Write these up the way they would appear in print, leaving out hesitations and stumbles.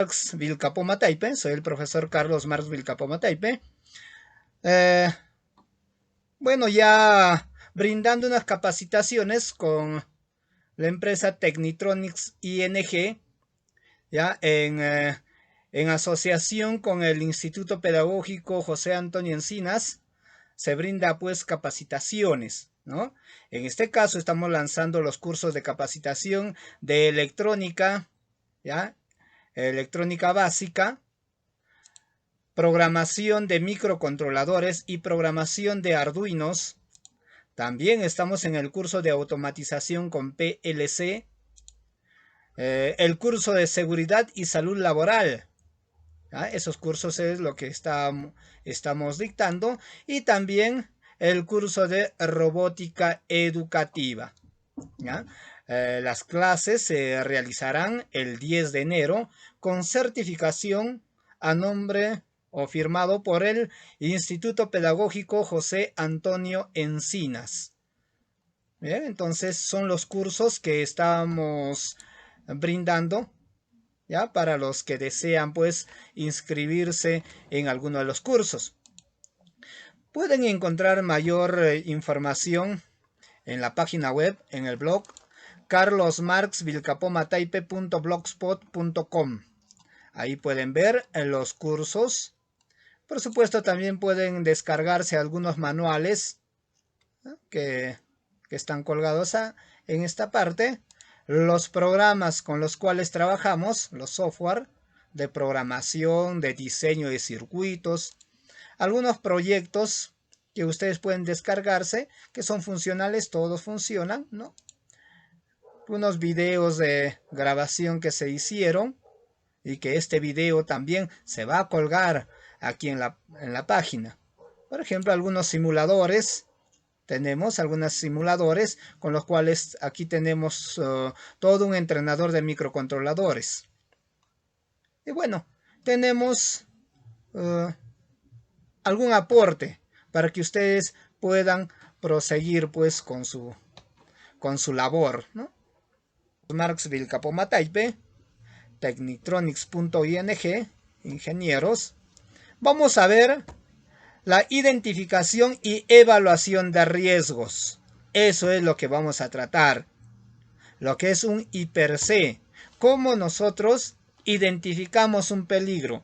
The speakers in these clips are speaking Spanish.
Marx Vilcapó Mataipe, soy el profesor Carlos Marx Vilcapó Mataipe. Eh, bueno, ya brindando unas capacitaciones con la empresa Technitronics ING, ya en asociación con el Instituto Pedagógico José Antonio Encinas, se brinda pues capacitaciones, ¿no? En este caso estamos lanzando los cursos de capacitación de electrónica, ¿ya? Electrónica básica, programación de microcontroladores y programación de Arduinos. También estamos en el curso de automatización con PLC, el curso de seguridad y salud laboral. ¿Ya? Esos cursos es lo que estamos dictando. Y también el curso de robótica educativa. ¿Ya? Las clases se realizarán el 10 de enero con certificación a nombre o firmado por el Instituto Pedagógico José Antonio Encinas. Bien, entonces son los cursos que estamos brindando, ya, para los que desean pues inscribirse en alguno de los cursos. Pueden encontrar mayor información en la página web, en el blog carlosmarxvilcapomataipe.blogspot.com. Ahí pueden ver los cursos. Por supuesto, también pueden descargarse algunos manuales, ¿no? que están colgados en esta parte. Los programas con los cuales trabajamos, los software de programación, de diseño de circuitos, algunos proyectos que ustedes pueden descargarse, que son funcionales, todos funcionan, ¿no? Unos videos de grabación que se hicieron y que este video también se va a colgar aquí en la página. Por ejemplo, algunos simuladores. Tenemos algunos simuladores con los cuales aquí tenemos todo un entrenador de microcontroladores. Y bueno, tenemos algún aporte para que ustedes puedan proseguir pues con su labor, ¿no? Marx Vilcapó Mataipe, Technitronics.ing, ingenieros. Vamos a ver la identificación y evaluación de riesgos. Eso es lo que vamos a tratar. Lo que es un I+C. Cómo nosotros identificamos un peligro.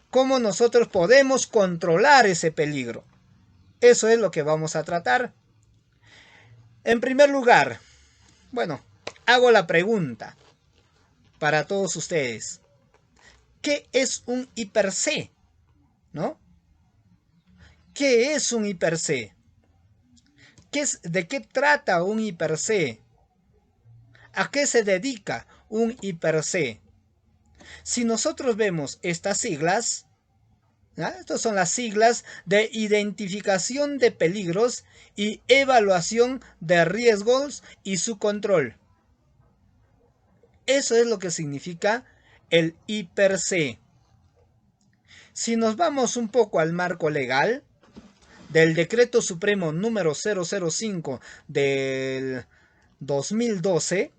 Cómo nosotros podemos controlar ese peligro. Eso es lo que vamos a tratar. En primer lugar, bueno, hago la pregunta para todos ustedes. ¿Qué es un I+C? ¿No? ¿Qué es un I+C? ¿De qué trata un I+C? ¿A qué se dedica un I+C? Si nosotros vemos estas siglas, ¿ya? Estas son las siglas de identificación de peligros y evaluación de riesgos y su control. Eso es lo que significa el I+C. Si nos vamos un poco al marco legal del Decreto Supremo número 005 del 2012,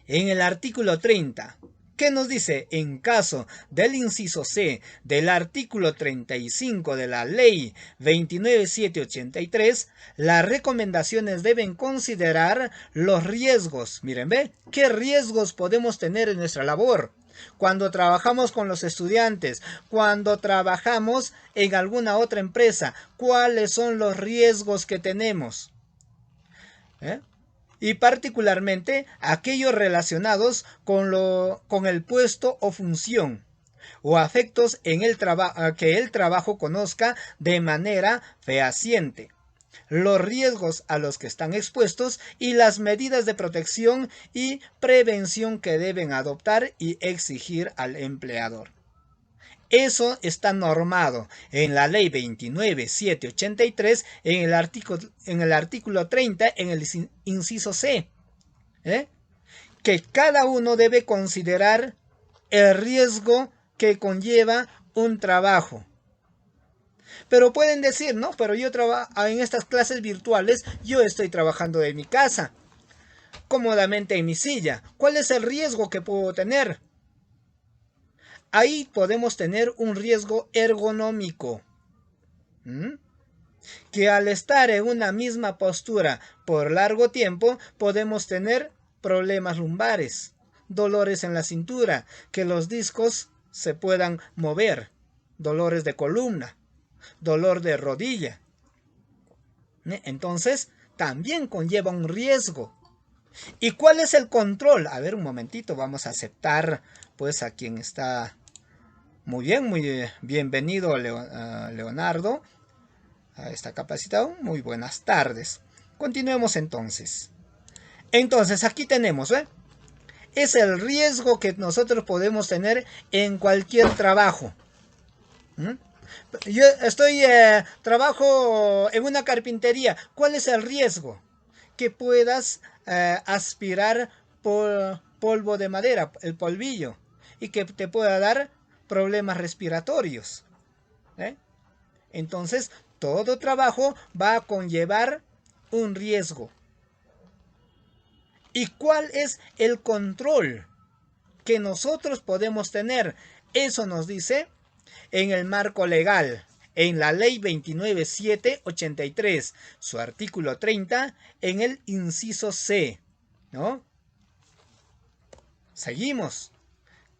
en el artículo 30, ¿qué nos dice? En caso del inciso C del artículo 35 de la ley 29783, las recomendaciones deben considerar los riesgos. Miren, ¿ve? ¿Qué riesgos podemos tener en nuestra labor? Cuando trabajamos con los estudiantes, cuando trabajamos en alguna otra empresa, ¿cuáles son los riesgos que tenemos? Y particularmente aquellos relacionados con el puesto o función o afectos en que el trabajo conozca de manera fehaciente, los riesgos a los que están expuestos y las medidas de protección y prevención que deben adoptar y exigir al empleador. Eso está normado en la ley 29783 en el artículo 30 en el inciso C. Que cada uno debe considerar el riesgo que conlleva un trabajo. Pero pueden decir, no, pero yo trabajo en estas clases virtuales, yo estoy trabajando de mi casa, cómodamente en mi silla. ¿Cuál es el riesgo que puedo tener? ahí podemos tener un riesgo ergonómico. Que al estar en una misma postura por largo tiempo podemos tener problemas lumbares, dolores en la cintura, que los discos se puedan mover, dolores de columna, dolor de rodilla. Entonces, también conlleva un riesgo. ¿Y cuál es el control? A ver, un momentito, vamos a aceptar pues a quien está. Muy bien, muy bienvenido Leonardo. Está capacitado. Muy buenas tardes. Continuemos entonces. Entonces, aquí tenemos, es el riesgo que nosotros podemos tener en cualquier trabajo. Yo trabajo en una carpintería. ¿Cuál es el riesgo? Que puedas aspirar por polvo de madera, el polvillo, y que te pueda dar problemas respiratorios. Entonces, todo trabajo va a conllevar un riesgo. ¿Y cuál es el control que nosotros podemos tener? Eso nos dice en el marco legal, en la ley 29.783, su artículo 30, en el inciso C, ¿no? Seguimos.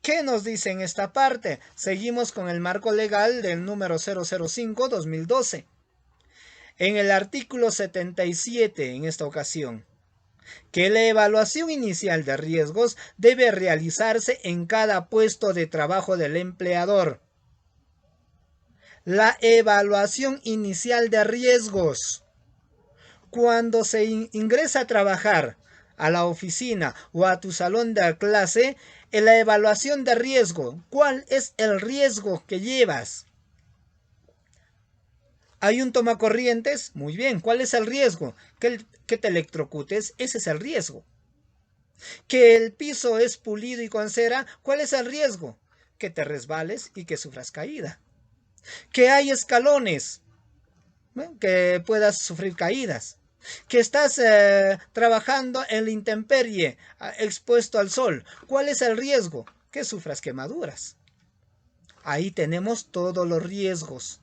¿Qué nos dice en esta parte? Seguimos con el marco legal del número 005-2012. En el artículo 77, en esta ocasión, que la evaluación inicial de riesgos debe realizarse en cada puesto de trabajo del empleador. La evaluación inicial de riesgos. Cuando se ingresa a trabajar a la oficina o a tu salón de clase, en la evaluación de riesgo, ¿cuál es el riesgo que llevas? ¿Hay un tomacorrientes? Muy bien, ¿cuál es el riesgo? Que te electrocutes, ese es el riesgo. Que el piso es pulido y con cera, ¿cuál es el riesgo? Que te resbales y que sufras caída. Que hay escalones, que puedas sufrir caídas. Que estás trabajando en la intemperie, expuesto al sol. ¿Cuál es el riesgo? Que sufras quemaduras. Ahí tenemos todos los riesgos.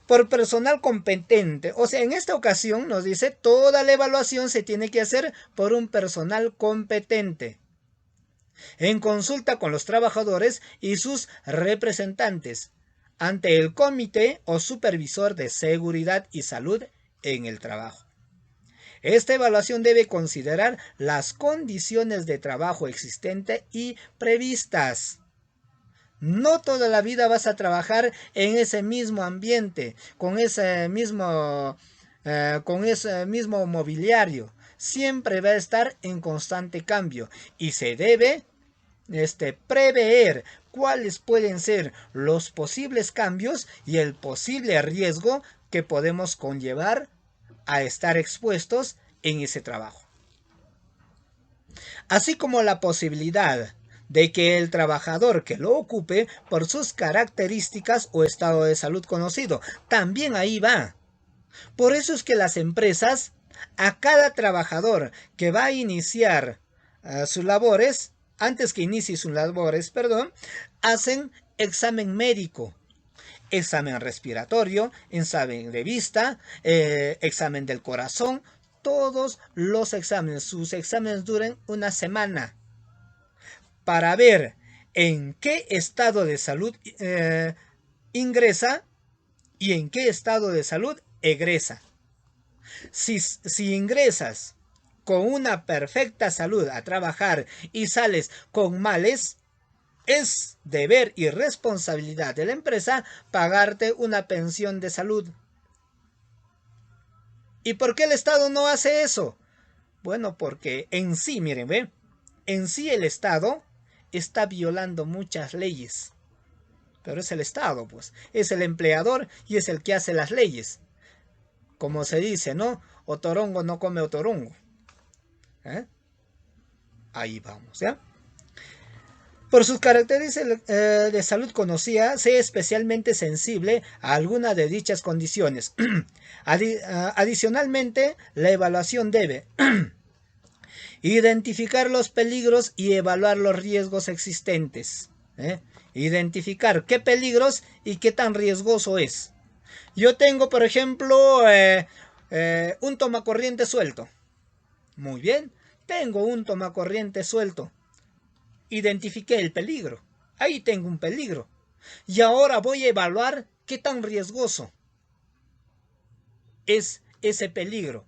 Por personal competente, o sea, en esta ocasión nos dice toda la evaluación se tiene que hacer por un personal competente, en consulta con los trabajadores y sus representantes, ante el comité o supervisor de seguridad y salud en el trabajo. Esta evaluación debe considerar las condiciones de trabajo existentes y previstas. No toda la vida vas a trabajar en ese mismo ambiente, con ese mismo mobiliario. Siempre va a estar en constante cambio y se debe prever cuáles pueden ser los posibles cambios y el posible riesgo que podemos conllevar a estar expuestos en ese trabajo. Así como la posibilidad de que el trabajador que lo ocupe por sus características o estado de salud conocido, también ahí va. Por eso es que las empresas, a cada trabajador que va a iniciar sus labores, antes que inicie sus labores, hacen examen médico, examen respiratorio, examen de vista, examen del corazón, todos los exámenes, sus exámenes duran una semana para ver en qué estado de salud ingresa y en qué estado de salud egresa. Si ingresas con una perfecta salud a trabajar y sales con males, es deber y responsabilidad de la empresa pagarte una pensión de salud. ¿Y por qué el Estado no hace eso? Bueno, porque en sí, miren, ¿ve? En sí el Estado está violando muchas leyes. Pero es el Estado, pues. Es el empleador y es el que hace las leyes. Como se dice, ¿no? Otorongo no come otorongo. Ahí vamos, ¿ya? Por sus características de salud conocidas, sea especialmente sensible a alguna de dichas condiciones. Adicionalmente, la evaluación debe Identificar los peligros y evaluar los riesgos existentes. Identificar qué peligros y qué tan riesgoso es. Yo tengo, por ejemplo, un tomacorriente suelto. Muy bien, tengo un tomacorriente suelto. Identifiqué el peligro. Ahí tengo un peligro. Y ahora voy a evaluar qué tan riesgoso es ese peligro.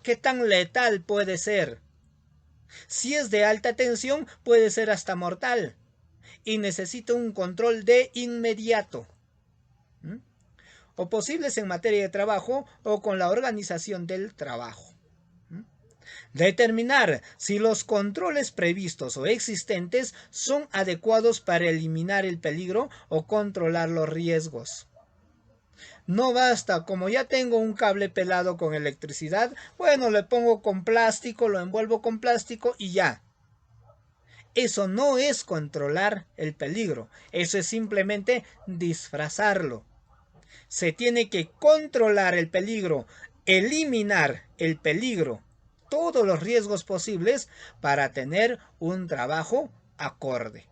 ¿Qué tan letal puede ser? Si es de alta tensión, puede ser hasta mortal. Y necesito un control de inmediato. O posibles en materia de trabajo o con la organización del trabajo. Determinar si los controles previstos o existentes son adecuados para eliminar el peligro o controlar los riesgos. No basta, como ya tengo un cable pelado con electricidad, bueno, le pongo con plástico, lo envuelvo con plástico y ya. Eso no es controlar el peligro, eso es simplemente disfrazarlo. Se tiene que controlar el peligro, eliminar el peligro, todos los riesgos posibles para tener un trabajo acorde.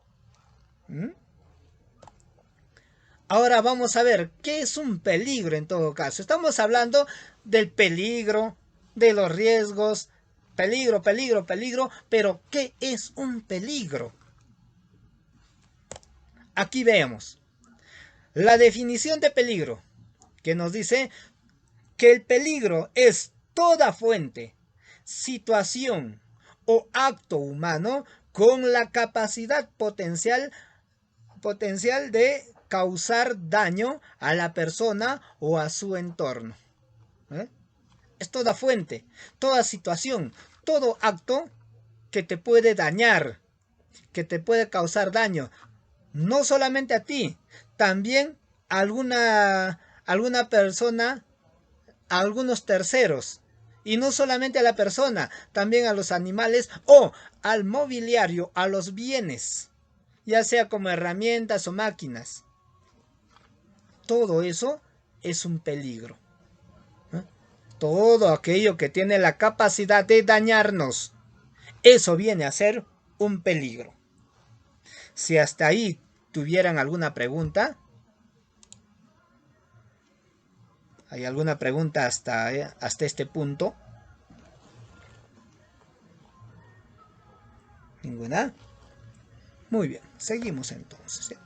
Ahora vamos a ver qué es un peligro en todo caso. Estamos hablando del peligro, de los riesgos, peligro, peligro, peligro, pero ¿qué es un peligro? Aquí vemos la definición de peligro, que nos dice que el peligro es toda fuente, situación o acto humano con la capacidad potencial de causar daño a la persona o a su entorno. Es toda fuente, toda situación, todo acto que te puede dañar, que te puede causar daño, no solamente a ti, también a alguna persona, a algunos terceros, y no solamente a la persona, también a los animales o al mobiliario, a los bienes, ya sea como herramientas o máquinas. Todo eso es un peligro. Todo aquello que tiene la capacidad de dañarnos, eso viene a ser un peligro. Si hasta ahí tuvieran alguna pregunta. ¿Hay alguna pregunta hasta este punto? ¿Ninguna? Muy bien, seguimos entonces.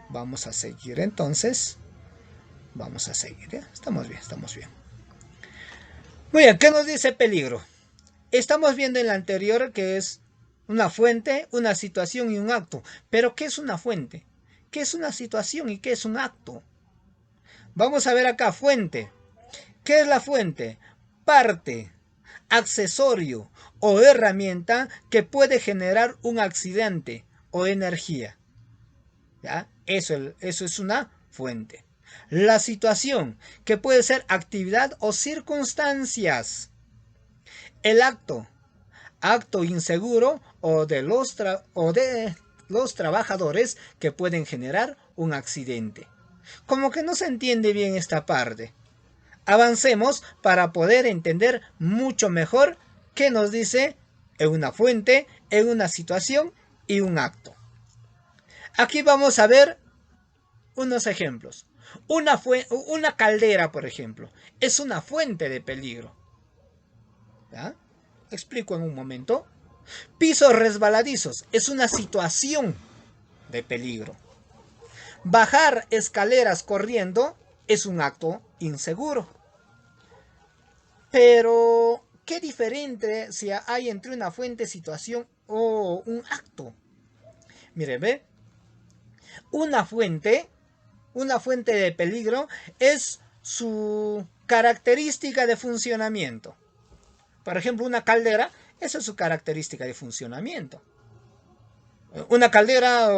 Vamos a seguir entonces. Vamos a seguir. Estamos bien, estamos bien. Muy bien, ¿qué nos dice peligro? Estamos viendo en la anterior que es una fuente, una situación y un acto. Pero ¿qué es una fuente? ¿Qué es una situación y qué es un acto? Vamos a ver acá, fuente. ¿Qué es la fuente? Parte, accesorio o herramienta que puede generar un accidente o energía. ¿Ya? Eso es una fuente. La situación, que puede ser actividad o circunstancias. El acto inseguro o de los trabajadores que pueden generar un accidente. Como que no se entiende bien esta parte. Avancemos para poder entender mucho mejor qué nos dice en una fuente, en una situación y un acto. Aquí vamos a ver unos ejemplos. Una caldera, por ejemplo, es una fuente de peligro. ¿Ya? Explico en un momento. Pisos resbaladizos es una situación de peligro. Bajar escaleras corriendo es un acto inseguro. Pero, ¿qué diferencia hay entre una fuente, situación o un acto? Mire, ve. Una fuente de peligro es su característica de funcionamiento. Por ejemplo, una caldera, esa es su característica de funcionamiento. Una caldera,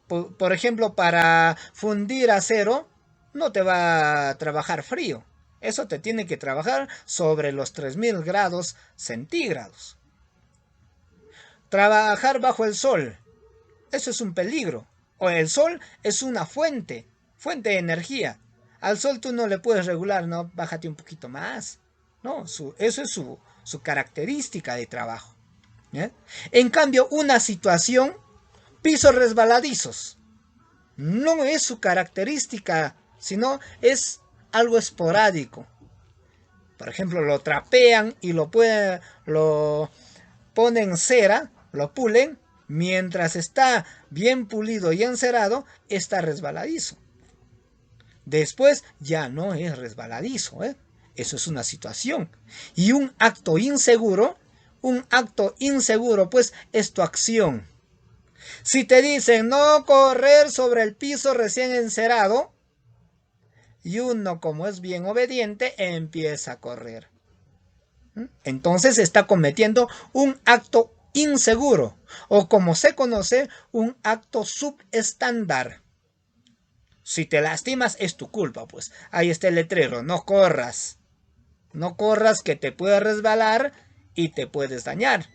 por ejemplo, para fundir acero, no te va a trabajar frío. Eso te tiene que trabajar sobre los 3000 grados centígrados. Trabajar bajo el sol, eso es un peligro. O el sol es una fuente de energía. Al sol tú no le puedes regular, no, bájate un poquito más. No, eso es su característica de trabajo. ¿Ya? En cambio, una situación, pisos resbaladizos, no es su característica, sino es algo esporádico. Por ejemplo, lo trapean y lo ponen cera, lo pulen, mientras está bien pulido y encerado, está resbaladizo. Después ya no es resbaladizo, ¿eh? Eso es una situación. Y un acto inseguro pues es tu acción. Si te dicen no correr sobre el piso recién encerado, y uno, como es bien obediente, empieza a correr. Entonces está cometiendo un acto inseguro, o como se conoce, un acto subestándar. Si te lastimas es tu culpa, pues ahí está el letrero, no corras. No corras que te puedes resbalar y te puedes dañar.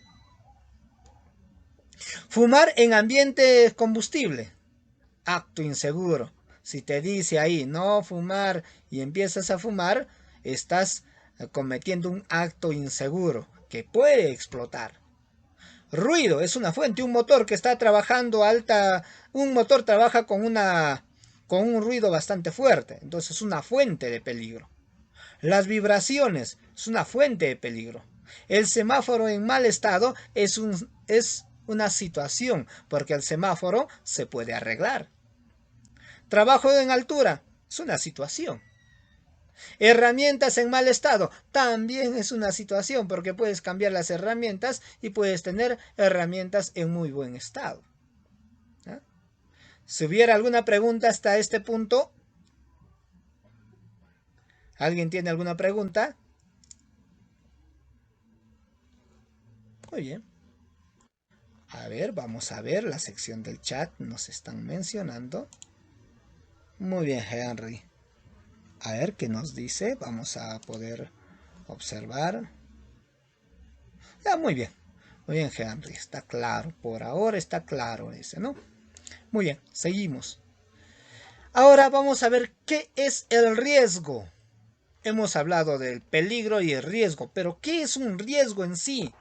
Fumar en ambiente combustible, acto inseguro. Si te dice ahí no fumar y empiezas a fumar, estás cometiendo un acto inseguro que puede explotar. Ruido es una fuente, un motor que está trabajando un motor trabaja con un ruido bastante fuerte, entonces es una fuente de peligro. Las vibraciones es una fuente de peligro. El semáforo en mal estado es una situación, porque el semáforo se puede arreglar. Trabajo en altura es una situación. Herramientas en mal estado también es una situación, porque puedes cambiar las herramientas y puedes tener herramientas en muy buen estado. ¿Ah? Si hubiera alguna pregunta hasta este punto, ¿alguien tiene alguna pregunta? Muy bien. A ver, vamos a ver la sección del chat, nos están mencionando. Muy bien, Henry. A ver qué nos dice, vamos a poder observar. Ya, muy bien, Henry, está claro, por ahora está claro ese, ¿no? Muy bien, seguimos. Ahora vamos a ver qué es el riesgo. Hemos hablado del peligro y el riesgo, pero ¿qué es un riesgo en sí?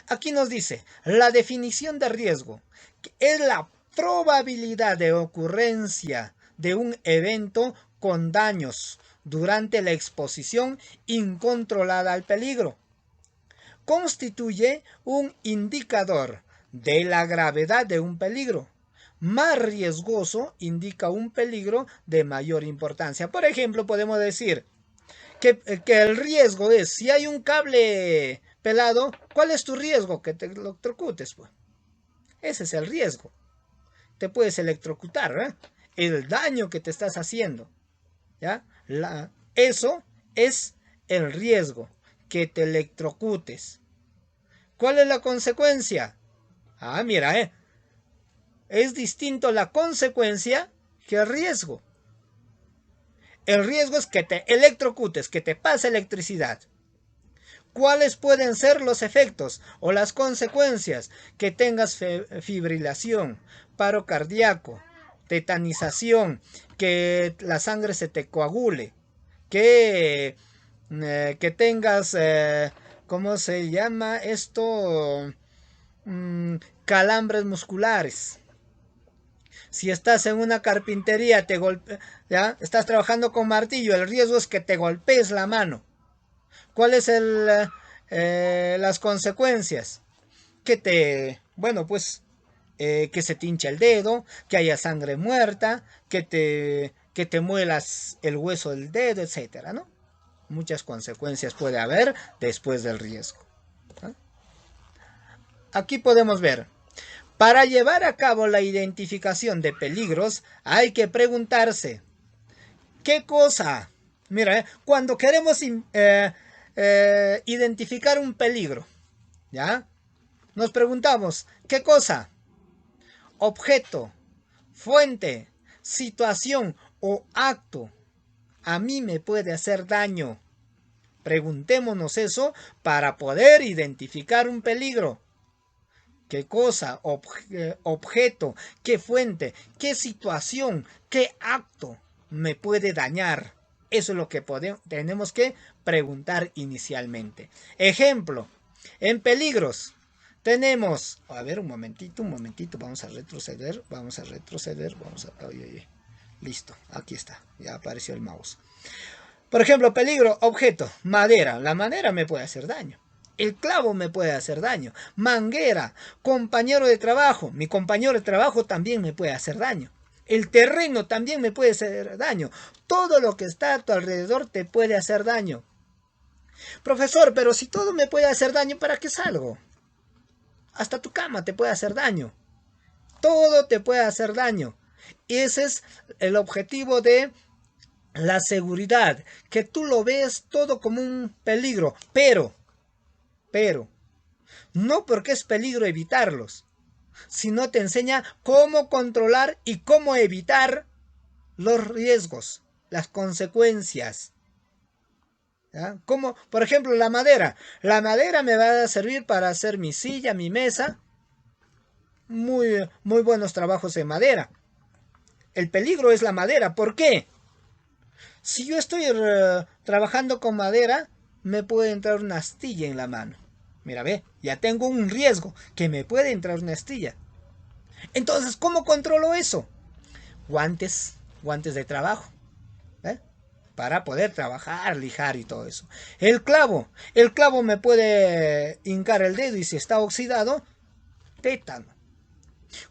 Aquí nos dice, la definición de riesgo es la probabilidad de ocurrencia de un evento con daños durante la exposición incontrolada al peligro. Constituye un indicador de la gravedad de un peligro. Más riesgoso indica un peligro de mayor importancia. Por ejemplo, podemos decir que el riesgo es, si hay un cable pelado, ¿cuál es tu riesgo? Que te electrocutes, pues. Ese es el riesgo. Te puedes electrocutar, ¿eh? El daño que te estás haciendo, ¿ya? Eso es el riesgo, que te electrocutes. ¿Cuál es la consecuencia? Ah, mira, es distinto la consecuencia que el riesgo. El riesgo es que te electrocutes, que te pase electricidad. ¿Cuáles pueden ser los efectos o las consecuencias? Que tengas fibrilación, paro cardíaco, tetanización, que la sangre se te coagule, que tengas, ¿cómo se llama esto? Calambres musculares. Si estás en una carpintería, ¿ya? Estás trabajando con martillo, el riesgo es que te golpees la mano. ¿Cuáles las consecuencias? Que se te hincha el dedo, que haya sangre muerta, que te muelas el hueso del dedo, etcétera, ¿no? Muchas consecuencias puede haber después del riesgo. ¿Ah? Aquí podemos ver, para llevar a cabo la identificación de peligros hay que preguntarse, ¿qué cosa? Mira, cuando queremos identificar un peligro, ¿ya? Nos preguntamos, ¿qué cosa? Objeto, fuente, situación o acto a mí me puede hacer daño. Preguntémonos eso para poder identificar un peligro. ¿Qué cosa? Objeto, ¿qué fuente? ¿Qué situación? ¿Qué acto me puede dañar? Eso es lo que tenemos que preguntar inicialmente. Ejemplo, en peligros tenemos, a ver, un momentito, vamos a retroceder, oye, listo, aquí está, ya apareció el mouse. Por ejemplo, peligro, objeto, madera. La madera me puede hacer daño. El clavo me puede hacer daño. Manguera, compañero de trabajo. Mi compañero de trabajo también me puede hacer daño. El terreno también me puede hacer daño. Todo lo que está a tu alrededor te puede hacer daño. Profesor, pero si todo me puede hacer daño, ¿para qué salgo? Hasta tu cama te puede hacer daño. Todo te puede hacer daño. Y ese es el objetivo de la seguridad, que tú lo ves todo como un peligro, pero, no porque es peligro evitarlos, sino te enseña cómo controlar y cómo evitar los riesgos, las consecuencias. ¿Ya? Como, por ejemplo, la madera. La madera me va a servir para hacer mi silla, mi mesa. Muy, muy buenos trabajos de madera. El peligro es la madera. ¿Por qué? Si yo estoy trabajando con madera, me puede entrar una astilla en la mano. Mira, ve, ya tengo un riesgo que me puede entrar una astilla. Entonces, ¿cómo controlo eso? Guantes de trabajo, ¿eh? Para poder trabajar, lijar y todo eso. El clavo me puede hincar el dedo y si está oxidado, tétano.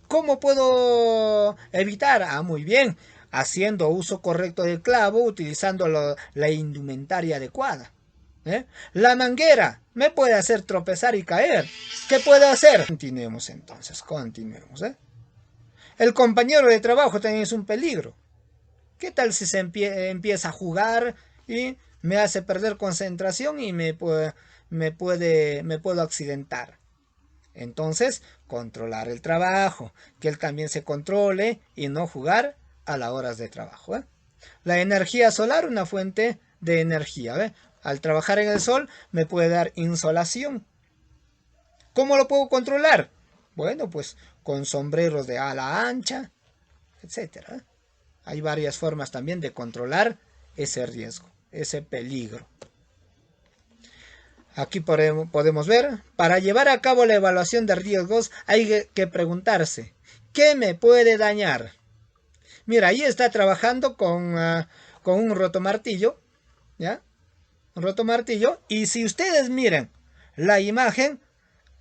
¿Cómo puedo evitar? Ah, muy bien, haciendo uso correcto del clavo, utilizando la indumentaria adecuada. La manguera me puede hacer tropezar y caer. ¿Qué puedo hacer? Continuemos entonces, continuemos. El compañero de trabajo también es un peligro. ¿Qué tal si se empieza a jugar y me hace perder concentración y me puedo accidentar? Entonces, controlar el trabajo, que él también se controle y no jugar a las horas de trabajo. La energía solar, una fuente de energía. Al trabajar en el sol me puede dar insolación. ¿Cómo lo puedo controlar? Bueno, pues con sombreros de ala ancha, etcétera. Hay varias formas también de controlar ese riesgo, ese peligro. Aquí podemos ver, para llevar a cabo la evaluación de riesgos hay que preguntarse, ¿qué me puede dañar? Mira, ahí está trabajando con un rotomartillo, ¿ya? Un rotomartillo, y si ustedes miran la imagen,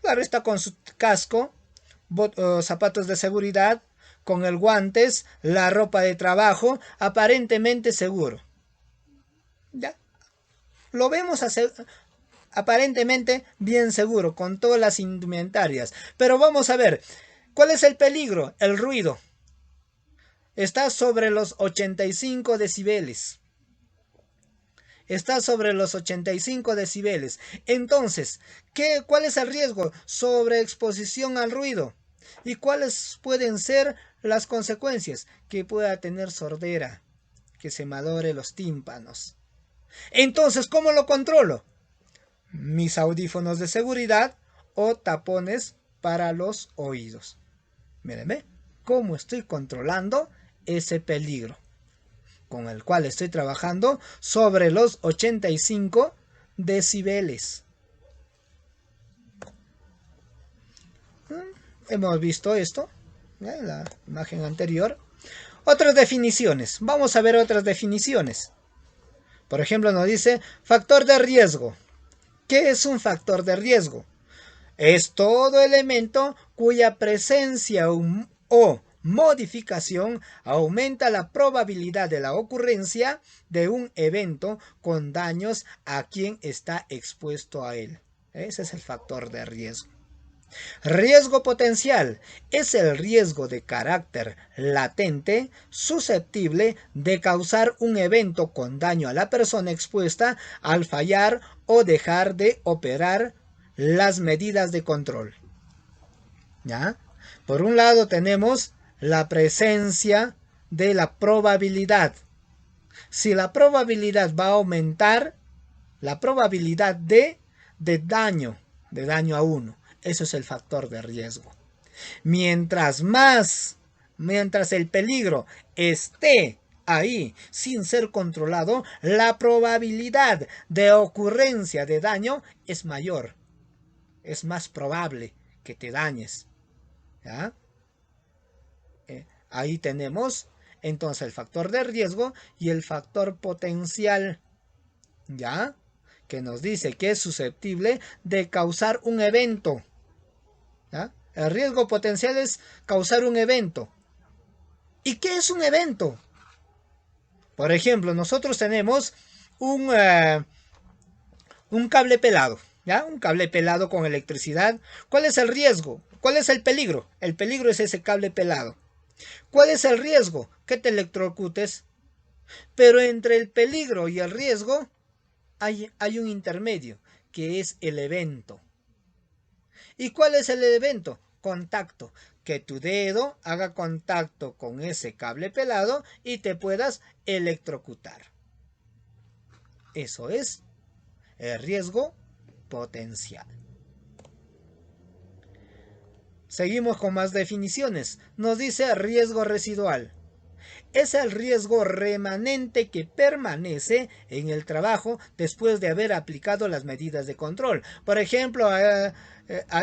claro, está con su casco, zapatos de seguridad, con el guantes, la ropa de trabajo, aparentemente seguro. ¿Ya? Lo vemos aparentemente bien seguro, con todas las indumentarias. Pero vamos a ver, ¿cuál es el peligro? El ruido. Está sobre los 85 decibeles. Está sobre los 85 decibeles. Entonces, ¿cuál es el riesgo? Sobreexposición al ruido. ¿Y cuáles pueden ser las consecuencias? Que pueda tener sordera, que se malogre los tímpanos. Entonces, ¿cómo lo controlo? Mis audífonos de seguridad o tapones para los oídos. Mírenme cómo estoy controlando ese peligro con el cual estoy trabajando sobre los 85 decibeles. Hemos visto esto en la imagen anterior. Otras definiciones. Vamos a ver otras definiciones. Por ejemplo, nos dice factor de riesgo. ¿Qué es un factor de riesgo? Es todo elemento cuya presencia o modificación aumenta la probabilidad de la ocurrencia de un evento con daños a quien está expuesto a él. Ese es el factor de riesgo. Riesgo potencial es el riesgo de carácter latente susceptible de causar un evento con daño a la persona expuesta al fallar o dejar de operar las medidas de control. ¿Ya? Por un lado tenemos la presencia de la probabilidad. Si la probabilidad va a aumentar, la probabilidad de daño a uno. Eso es el factor de riesgo. Mientras el peligro esté ahí, sin ser controlado, la probabilidad de ocurrencia de daño es mayor. Es más probable que te dañes. ¿Ya? Ahí tenemos entonces el factor de riesgo y el factor potencial. ¿Ya? Que nos dice que es susceptible de causar un evento. ¿Ya? El riesgo potencial es causar un evento. ¿Y qué es un evento? Por ejemplo, nosotros tenemos un cable pelado, ¿ya? Un cable pelado con electricidad. ¿Cuál es el riesgo? ¿Cuál es el peligro? El peligro es ese cable pelado. ¿Cuál es el riesgo? Que te electrocutes. Pero entre el peligro y el riesgo hay un intermedio, que es el evento. ¿Y cuál es el evento? Contacto. Que tu dedo haga contacto con ese cable pelado y te puedas electrocutar. Eso es el riesgo potencial. Seguimos con más definiciones. Nos dice riesgo residual. Es el riesgo remanente que permanece en el trabajo después de haber aplicado las medidas de control. Por ejemplo, a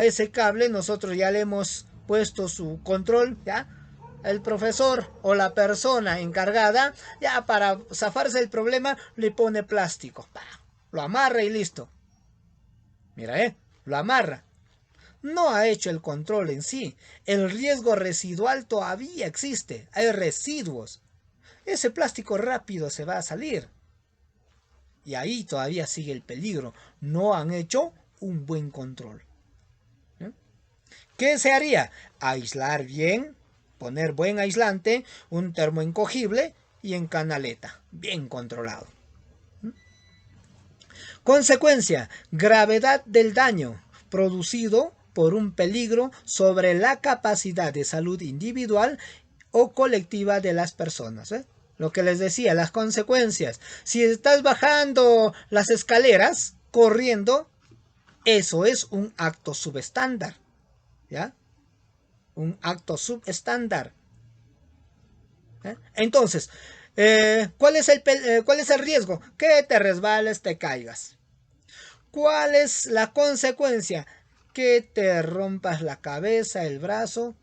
ese cable nosotros ya le hemos puesto su control, ¿ya? El profesor o la persona encargada, ya para zafarse el problema, le pone plástico. Lo amarra y listo. Mira, lo amarra. No ha hecho el control en sí. El riesgo residual todavía existe. Hay residuos. Ese plástico rápido se va a salir. Y ahí todavía sigue el peligro. No han hecho un buen control. ¿Qué se haría? Aislar bien, poner buen aislante, un termoencogible y en canaleta. Bien controlado. Consecuencia, gravedad del daño producido por un peligro sobre la capacidad de salud individual o colectiva de las personas. Lo que les decía, las consecuencias. Si estás bajando las escaleras corriendo, eso es un acto subestándar. ¿Ya? Un acto subestándar. Entonces, ¿cuál es el riesgo? Que te resbales, te caigas. ¿Cuál es la consecuencia? Que te rompas la cabeza, el brazo,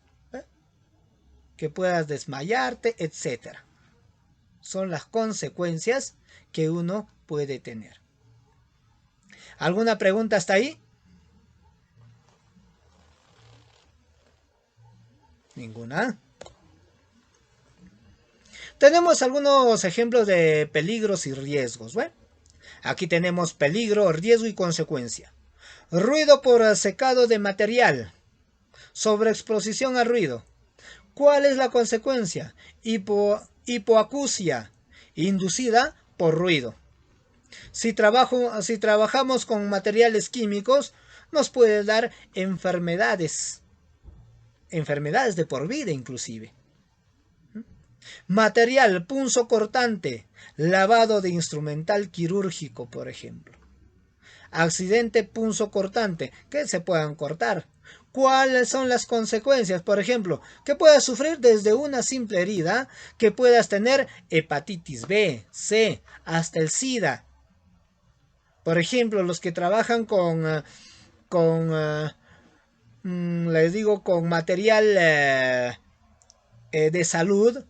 que puedas desmayarte, etc. Son las consecuencias que uno puede tener. ¿Alguna pregunta hasta ahí? Ninguna. Tenemos algunos ejemplos de peligros y riesgos. Aquí tenemos peligro, riesgo y consecuencia. Ruido por secado de material. Sobreexposición al ruido. ¿Cuál es la consecuencia? Hipoacusia inducida por ruido. Si trabajamos con materiales químicos, nos puede dar enfermedades de por vida inclusive. Material punzocortante, lavado de instrumental quirúrgico, por ejemplo. Accidente punzocortante, que se puedan cortar. ¿Cuáles son las consecuencias? Por ejemplo, que puedas sufrir desde una simple herida, que puedas tener hepatitis B, C, hasta el SIDA. Por ejemplo, los que trabajan con material de salud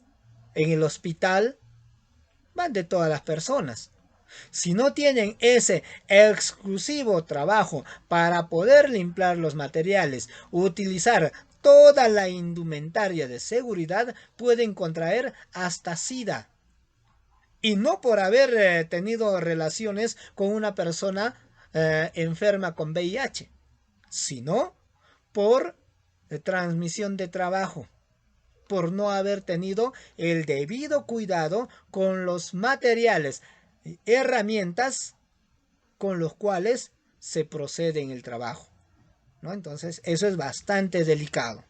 en el hospital, van de todas las personas. Si no tienen ese exclusivo trabajo para poder limpiar los materiales, utilizar toda la indumentaria de seguridad, pueden contraer hasta SIDA. Y no por haber tenido relaciones con una persona enferma con VIH, sino por transmisión de trabajo, por no haber tenido el debido cuidado con los materiales, herramientas con los cuales se procede en el trabajo, ¿no? Entonces, eso es bastante delicado.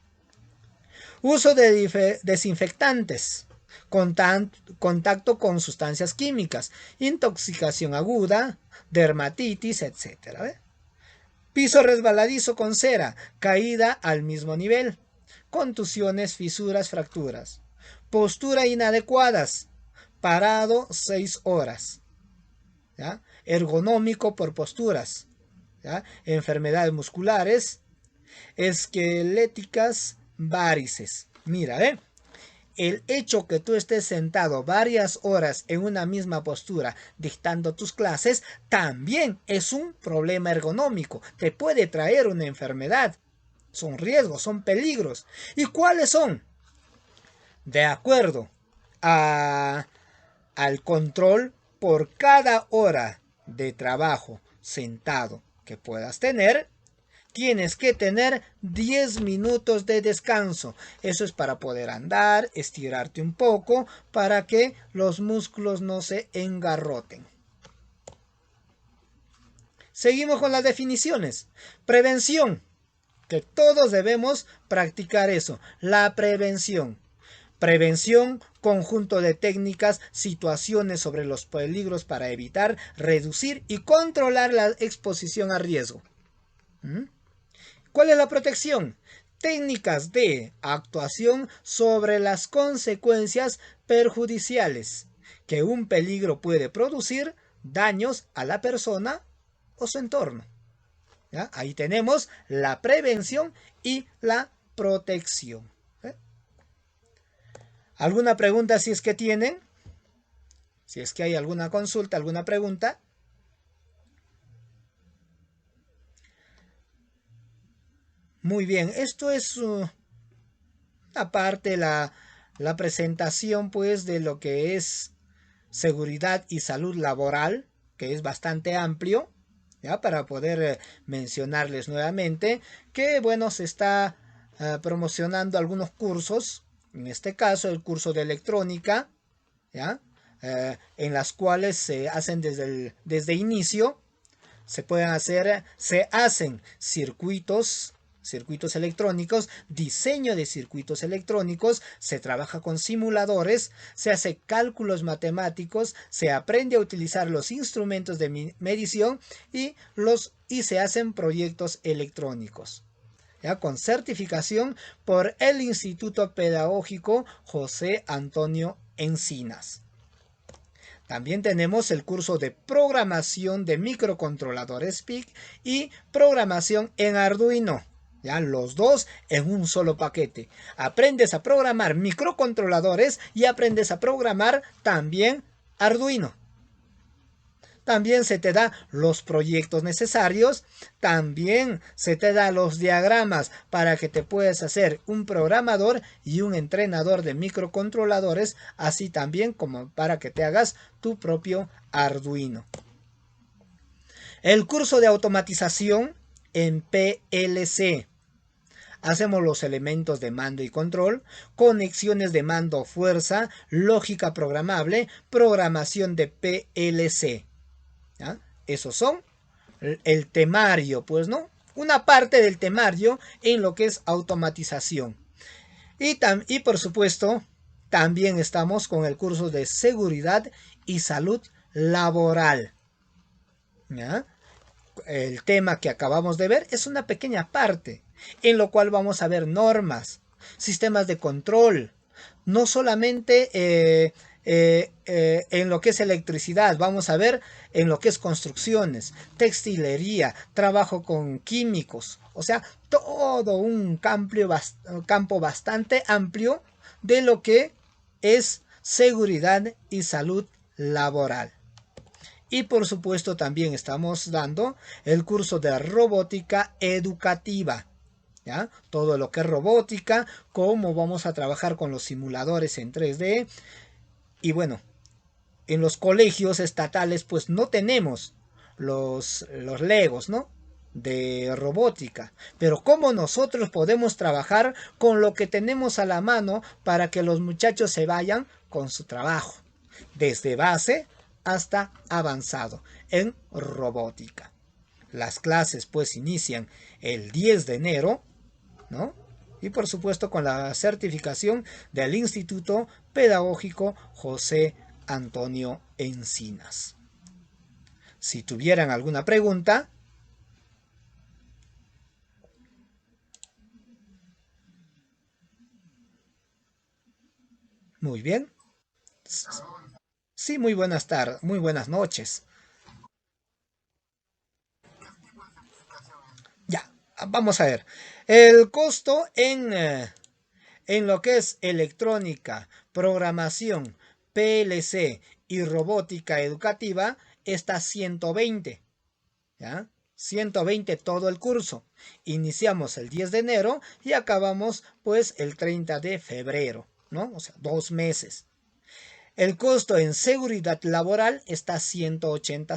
Uso de desinfectantes, contacto con sustancias químicas, intoxicación aguda, dermatitis, etc. Piso resbaladizo con cera, caída al mismo nivel, contusiones, fisuras, fracturas. Postura inadecuadas, parado 6 horas, ¿ya? Ergonómico por posturas, ¿ya? Enfermedades musculares, esqueléticas, varices. Mira, el hecho que tú estés sentado varias horas en una misma postura dictando tus clases también es un problema ergonómico. Te puede traer una enfermedad. Son riesgos, son peligros. ¿Y cuáles son? De acuerdo a, al control por cada hora de trabajo sentado que puedas tener, tienes que tener 10 minutos de descanso. Eso es para poder andar, estirarte un poco, para que los músculos no se engarroten. Seguimos con las definiciones. Prevención, que todos debemos practicar eso. La prevención. Prevención, conjunto de técnicas, situaciones sobre los peligros para evitar, reducir y controlar la exposición a riesgo. ¿Cuál es la protección? Técnicas de actuación sobre las consecuencias perjudiciales que un peligro puede producir daños a la persona o su entorno. ¿Ya? Ahí tenemos la prevención y la protección. ¿Alguna pregunta si es que tienen? Si es que hay alguna consulta, alguna pregunta. Muy bien, esto es aparte la presentación pues de lo que es seguridad y salud laboral, que es bastante amplio, ¿ya? Para poder mencionarles nuevamente que bueno, se está promocionando algunos cursos, en este caso el curso de electrónica, ¿ya? En las cuales se hacen desde inicio, se hacen circuitos electrónicos, diseño de circuitos electrónicos, se trabaja con simuladores, se hace cálculos matemáticos, se aprende a utilizar los instrumentos de medición y se hacen proyectos electrónicos. ¿Ya? Con certificación por el Instituto Pedagógico José Antonio Encinas. También tenemos el curso de programación de microcontroladores PIC y programación en Arduino. Ya los dos en un solo paquete. Aprendes a programar microcontroladores y aprendes a programar también Arduino. También se te da los proyectos necesarios, también se te da los diagramas para que te puedas hacer un programador y un entrenador de microcontroladores, así también como para que te hagas tu propio Arduino. El curso de automatización en PLC. Hacemos los elementos de mando y control, conexiones de mando fuerza, lógica programable, programación de PLC. ¿Ya? Esos son el temario, pues, ¿no? Una parte del temario en lo que es automatización. Y por supuesto, también estamos con el curso de seguridad y salud laboral. ¿Ya? El tema que acabamos de ver es una pequeña parte, en lo cual vamos a ver normas, sistemas de control, no solamente en lo que es electricidad, vamos a ver en lo que es construcciones, textilería, trabajo con químicos, o sea, todo un campo bastante amplio de lo que es seguridad y salud laboral. Y por supuesto también estamos dando el curso de robótica educativa. ¿Ya? Todo lo que es robótica, cómo vamos a trabajar con los simuladores en 3D. Y bueno, en los colegios estatales pues no tenemos los Legos, ¿no? De robótica. Pero cómo nosotros podemos trabajar con lo que tenemos a la mano para que los muchachos se vayan con su trabajo. Desde base hasta avanzado en robótica. Las clases pues inician el 10 de enero, ¿no? Y por supuesto con la certificación del Instituto Pedagógico José Antonio Encinas. Si tuvieran alguna pregunta. Muy bien. Sí, muy buenas tardes, muy buenas noches. Ya, vamos a ver. El costo en lo que es electrónica, programación, PLC y robótica educativa está 120. ¿Ya? 120 todo el curso. Iniciamos el 10 de enero y acabamos pues el 30 de febrero, ¿no? O sea, 2 meses. El costo en seguridad laboral está 180